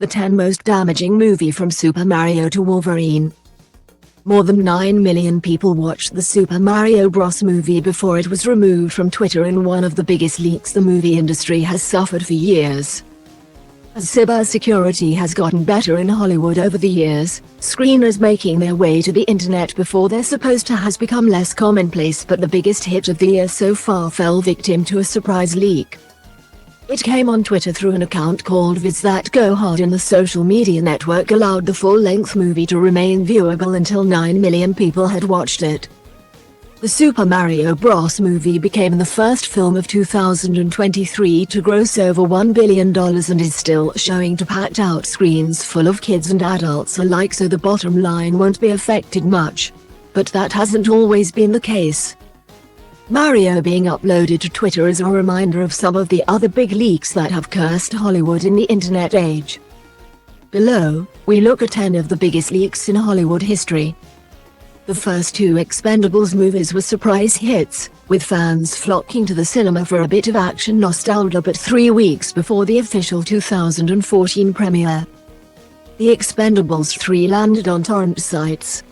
The 10 most damaging movie from Super Mario to Wolverine. More than 9 million people watched the Super Mario Bros. Movie before it was removed from Twitter in one of the biggest leaks the movie industry has suffered for years. As cybersecurity has gotten better in Hollywood over the years, screeners making their way to the internet before they're supposed to has become less commonplace, but the biggest hit of the year so far fell victim to a surprise leak. It came on Twitter through an account called Vids that go hard, and the social media network allowed the full-length movie to remain viewable until 9 million people had watched it. The Super Mario Bros. Movie became the first film of 2023 to gross over $1 billion and is still showing to packed-out screens full of kids and adults alike, so the bottom line won't be affected much. But that hasn't always been the case. Mario being uploaded to Twitter is a reminder of some of the other big leaks that have cursed Hollywood in the internet age. Below, we look at 10 of the biggest leaks in Hollywood history. The first two Expendables movies were surprise hits, with fans flocking to the cinema for a bit of action nostalgia, but 3 weeks before the official 2014 premiere, The Expendables 3 landed on torrent sites.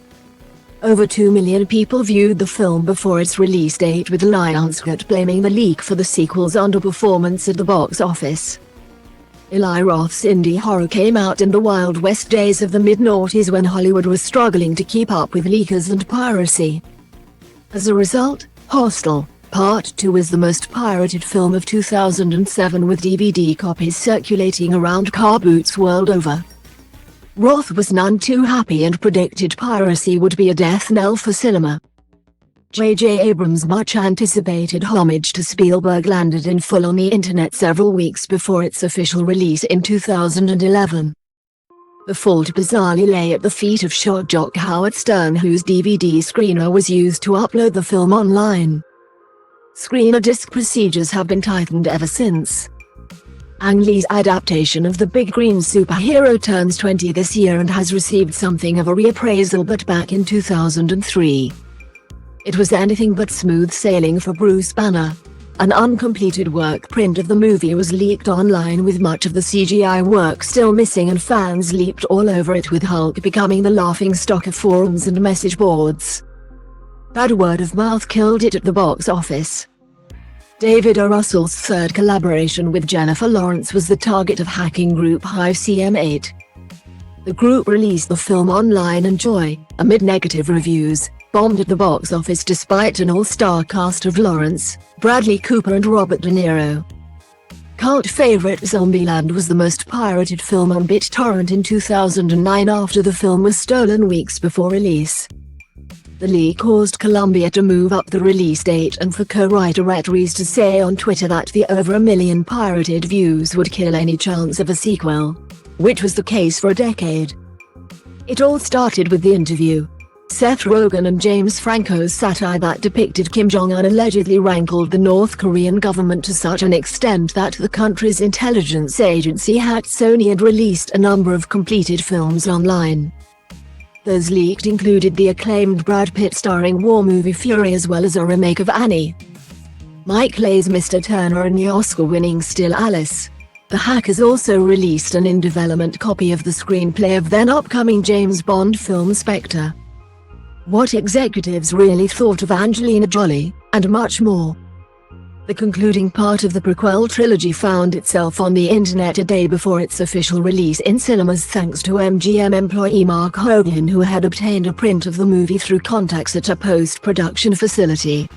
Over 2 million people viewed the film before its release date, with Lionsgate blaming the leak for the sequel's underperformance at the box office. Eli Roth's indie horror came out in the Wild West days of the mid-noughties, when Hollywood was struggling to keep up with leakers and piracy. As a result, Hostel Part 2 is the most pirated film of 2007, with DVD copies circulating around car boots world over. Roth was none too happy and predicted piracy would be a death knell for cinema. J.J. Abrams' much-anticipated homage to Spielberg landed in full on the internet several weeks before its official release in 2011. The fault bizarrely lay at the feet of shock jock Howard Stern, whose DVD screener was used to upload the film online. Screener disc procedures have been tightened ever since. Ang Lee's adaptation of The Big Green Superhero turns 20 this year and has received something of a reappraisal, but back in 2003, it was anything but smooth sailing for Bruce Banner. An uncompleted work print of the movie was leaked online, with much of the CGI work still missing, and fans leaped all over it, with Hulk becoming the laughingstock of forums and message boards. Bad word of mouth killed it at the box office. David O. Russell's third collaboration with Jennifer Lawrence was the target of hacking group Hive CM8. The group released the film online, and joy, amid negative reviews, bombed at the box office despite an all-star cast of Lawrence, Bradley Cooper and Robert De Niro. Cult favorite Zombieland was the most pirated film on BitTorrent in 2009 after the film was stolen weeks before release. The leak caused Columbia to move up the release date, and for co-writer Rhett Reese to say on Twitter that the over 1 million pirated views would kill any chance of a sequel, which was the case for a decade. It all started with The Interview. Seth Rogen and James Franco's satire that depicted Kim Jong-un allegedly rankled the North Korean government to such an extent that the country's intelligence agency hacked Sony and released a number of completed films online. Those leaked included the acclaimed Brad Pitt starring war movie Fury, as well as a remake of Annie, Mike Leigh's Mr. Turner, and the Oscar-winning Still Alice. The hackers also released an in-development copy of the screenplay of then-upcoming James Bond film Spectre, what executives really thought of Angelina Jolie, and much more. The concluding part of the prequel trilogy found itself on the internet a day before its official release in cinemas, thanks to MGM employee Mark Hoagland, who had obtained a print of the movie through contacts at a post-production facility.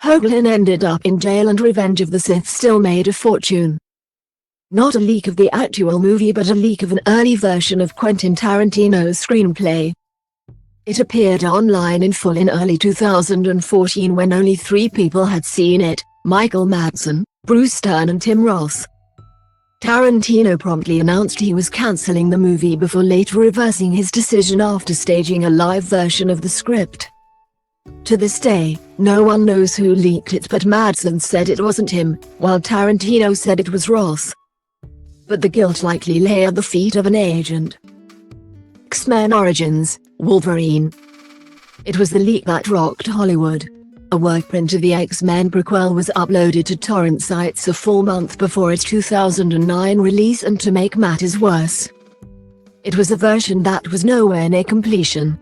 Hoagland ended up in jail, and Revenge of the Sith still made a fortune. Not a leak of the actual movie, but a leak of an early version of Quentin Tarantino's screenplay. It appeared online in full in early 2014 when only 3 people had seen it: Michael Madsen, Bruce Stern and Tim Roth. Tarantino promptly announced he was canceling the movie before later reversing his decision after staging a live version of the script. To this day, no one knows who leaked it, but Madsen said it wasn't him, while Tarantino said it was Roth. But the guilt likely lay at the feet of an agent. X-Men Origins, Wolverine. It was the leak that rocked Hollywood. A work print of the X-Men prequel was uploaded to torrent sites a full month before its 2009 release, and to make matters worse, it was a version that was nowhere near completion.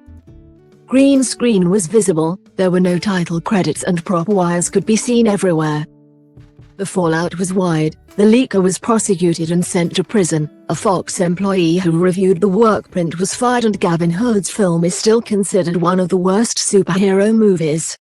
Green screen was visible, there were no title credits, and prop wires could be seen everywhere. The fallout was wide. The leaker was prosecuted and sent to prison. A Fox employee who reviewed the work print was fired, and Gavin Hood's film is still considered one of the worst superhero movies.